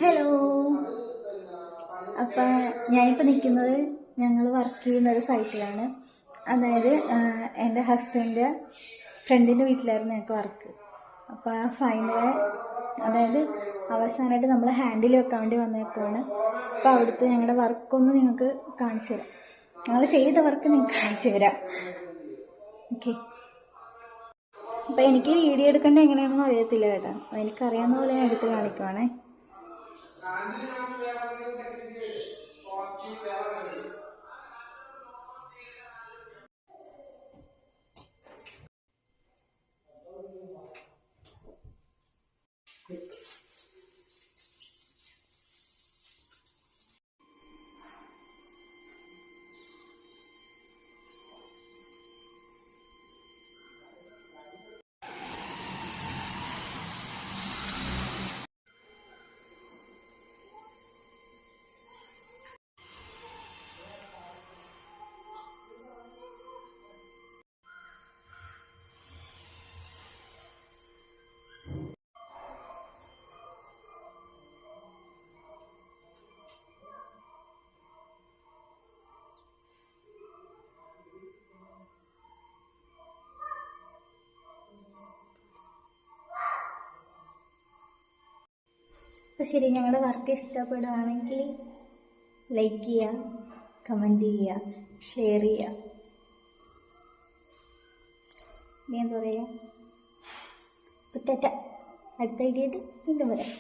Hello. അപ്പം ഞാനിപ്പോൾ നിൽക്കുന്നത് ഞങ്ങൾ വർക്ക് ചെയ്യുന്ന ഒരു സൈറ്റിലാണ്. അതായത് എൻ്റെ ഹസ്ബൻഡ് ഫ്രണ്ടിൻ്റെ വീട്ടിലായിരുന്നു ഞങ്ങൾക്ക് വർക്ക്. അപ്പോൾ ആ ഫൈനൽ അതായത് അവസാനമായിട്ട് നമ്മൾ ഹാൻഡിൽ വെക്കാൻ വേണ്ടി വന്നേക്കുവാണ്. അപ്പോൾ അവിടുത്തെ ഞങ്ങളുടെ വർക്കൊന്ന് നിങ്ങൾക്ക് കാണിച്ചു തരാം. ഞങ്ങൾ ചെയ്ത വർക്ക് നിങ്ങൾക്ക് കാണിച്ചു തരാം. ഓക്കെ. അപ്പോൾ എനിക്ക് വീഡിയോ എടുക്കേണ്ടത് എങ്ങനെയാണെന്ന് അറിയത്തില്ല കേട്ടോ. എനിക്കറിയാവുന്ന പോലെ ഞാൻ എടുത്ത് കാണിക്കുവാണേ. അപ്പോൾ ശരി, ഞങ്ങളുടെ വർക്ക് ഇഷ്ടപ്പെടുകയാണെങ്കിൽ ലൈക്ക് ചെയ്യുക, കമൻറ്റ് ചെയ്യുക, ഷെയർ ചെയ്യുക. ഇനി എന്താ പറയുക? അടുത്ത വീഡിയോ ആയിട്ട് വീണ്ടും വരാം.